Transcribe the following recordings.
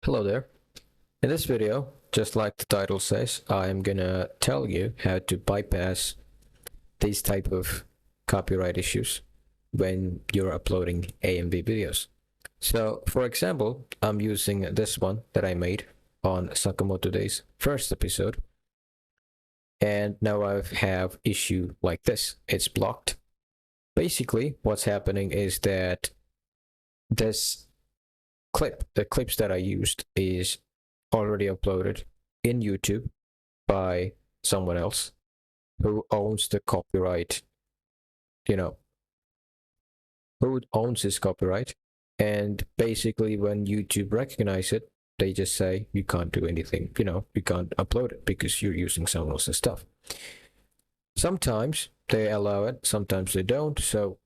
Hello there. In this video, just like the title says, I'm gonna tell you how to bypass these type of copyright issues when you're uploading AMV videos. So, for example, I'm using this one that I made on Sakamoto Day's first episode, and now I have issue like this. It's blocked. Basically, what's happening is that this the clips that I used is already uploaded in YouTube by someone else who owns the copyright, you know, who owns his copyright. And basically, when YouTube recognize it, they just say you can't do anything, you can't upload it because you're using someone else's stuff. Sometimes they allow it, sometimes they don't. So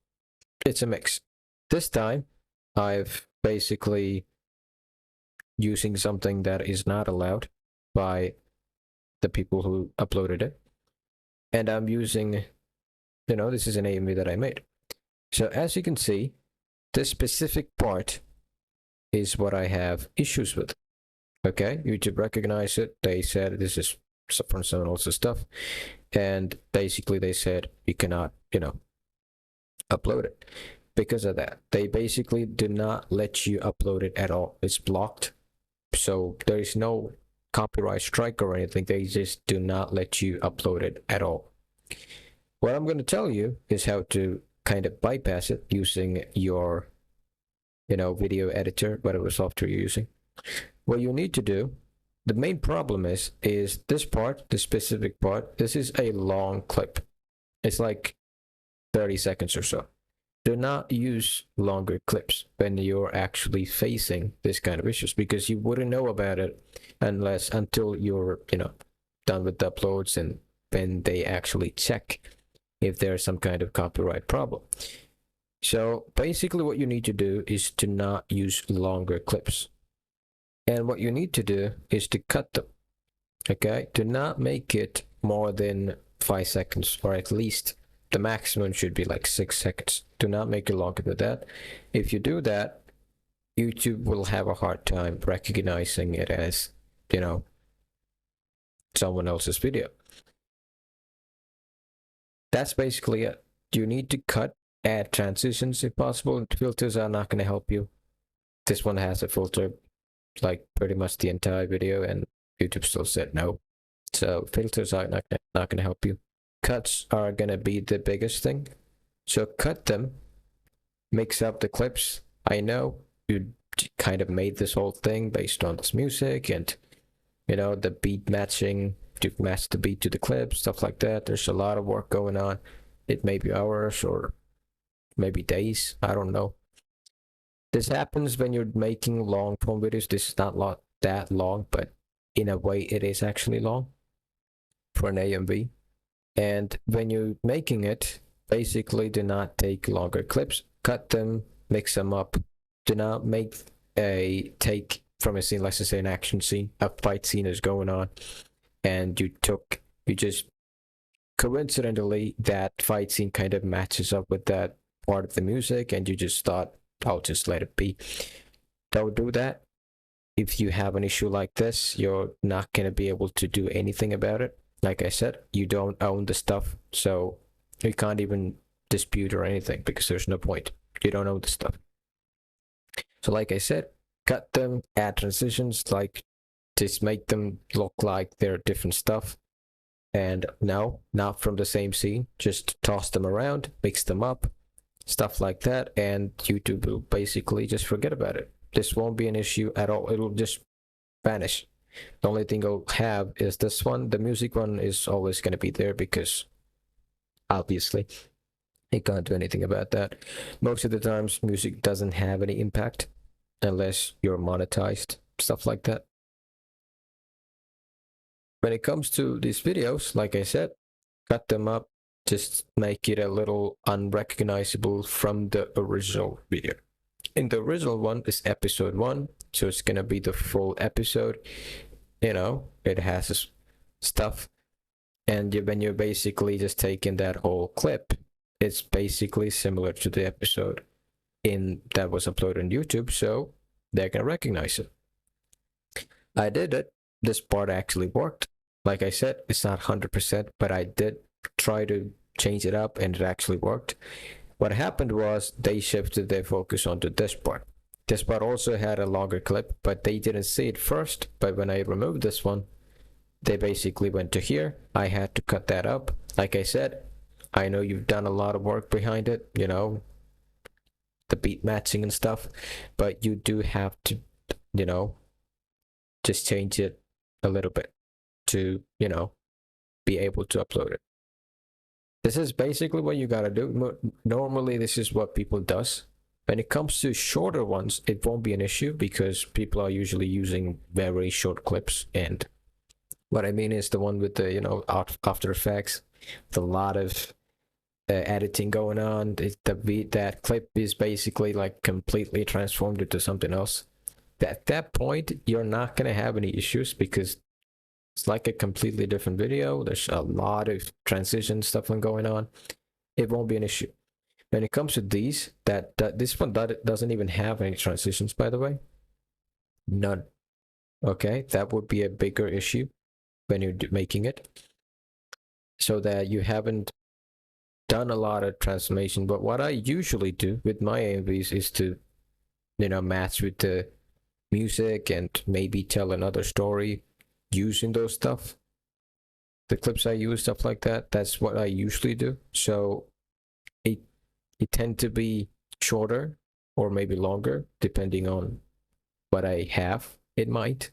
it's a mix. This time, I've basically using something that is not allowed by the people who uploaded it. And I'm using, this is an AMV that I made. So as you can see, this specific part is what I have issues with. Okay, YouTube recognized it. They said this is from someone else's stuff. And basically they said you cannot, upload it. Because of that, they basically do not let you upload it at all. It's blocked. So there is no copyright strike or anything. They just do not let you upload it at all. What I'm going to tell you is how to kind of bypass it using your, video editor, whatever software you're using. What you need to do, the main problem is this part, the specific part, this is a long clip. It's like 30 seconds or so. Do not use longer clips when you're actually facing this kind of issues because you wouldn't know about it until you're, done with the uploads and when they actually check if there's some kind of copyright problem. So basically what you need to do is to not use longer clips. And what you need to do is to cut them. Okay? Do not make it more than 5 seconds, or at least the maximum should be like 6 seconds. Do not make it longer than that. If you do that, YouTube will have a hard time recognizing it as, someone else's video. That's basically it. You need to add transitions if possible. Filters are not going to help you. This one has a filter like pretty much the entire video, and YouTube still said no. So filters are not going to help you. Cuts are going to be the biggest thing. So cut them, mix up the clips. I know you kind of made this whole thing based on this music and, the beat matching, to match the beat to the clip, stuff like that. There's a lot of work going on. It may be hours or maybe days. I don't know. This happens when you're making long form videos. This is not that long, but in a way it is actually long for an AMV. And when you're making it, basically do not take longer clips, cut them, mix them up. Do not make a take from a scene, let's just say an action scene, a fight scene is going on, and you just coincidentally that fight scene kind of matches up with that part of the music, and you just thought, I'll just let it be. Don't do that. If you have an issue like this, you're not going to be able to do anything about it. Like I said, you don't own the stuff, so you can't even dispute or anything because there's no point. You don't own the stuff. So like I said, cut them, add transitions, like just make them look like they're different stuff. And no, not from the same scene. Just toss them around, mix them up, stuff like that, and YouTube will basically just forget about it. This won't be an issue at all. It'll just vanish. The only thing I'll have is this one. The music one is always going to be there because obviously you can't do anything about that. Most of the times music doesn't have any impact unless you're monetized, stuff like that. When it comes to these videos, like I said, cut them up, just make it a little unrecognizable from the original video. In the original one is episode 1, so it's gonna be the full episode. It has stuff, and when you're basically just taking that whole clip, it's basically similar to the episode that was uploaded on YouTube, so they're gonna recognize it. I did it. This part actually worked. Like I said, it's not 100%, but I did try to change it up and it actually worked. What happened was they shifted their focus onto this part. This part also had a longer clip, but they didn't see it first. But when I removed this one, they basically went to here. I had to cut that up. Like I said, I know you've done a lot of work behind it, you know, the beat matching and stuff, but you do have to, you know, just change it a little bit to, you know, be able to upload it. This is basically what you gotta do. Normally, this is what people does. When it comes to shorter ones, it won't be an issue because people are usually using very short clips. And what I mean is the one with the, you know, After Effects, with a lot of editing going on. That clip is basically like completely transformed into something else. At that point, you're not gonna have any issues because it's like a completely different video. There's a lot of transition stuff going on. It won't be an issue. When it comes to these, this one doesn't even have any transitions, by the way. None. Okay, that would be a bigger issue when you're making it. So that you haven't done a lot of transformation. But what I usually do with my AMVs is to, you know, match with the music and maybe tell another story using those stuff. The clips I use, stuff like that. That's what I usually do. So it tend to be shorter or maybe longer depending on what I have in mind.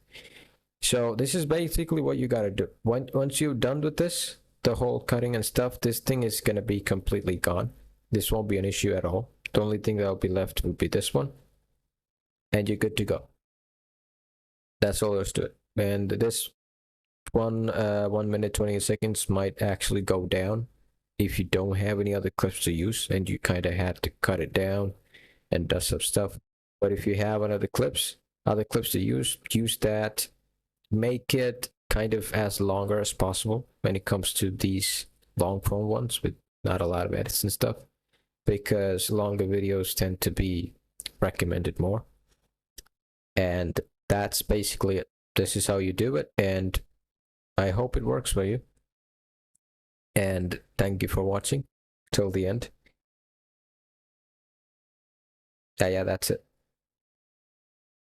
So this is basically what you gotta do. Once you're done with this, the whole cutting and stuff, this thing is gonna be completely gone. This won't be an issue at all. The only thing that'll be left will be this one, and you're good to go. That's all there's to it. And this 1 minute 20 seconds might actually go down if you don't have any other clips to use and you kind of had to cut it down and dust some stuff. But if you have other clips to use that. Make it kind of as longer as possible when it comes to these long form ones with not a lot of edits and stuff, because longer videos tend to be recommended more. And that's basically it. This is how you do it, and I hope it works for you. And thank you for watching till the end. Yeah, that's it.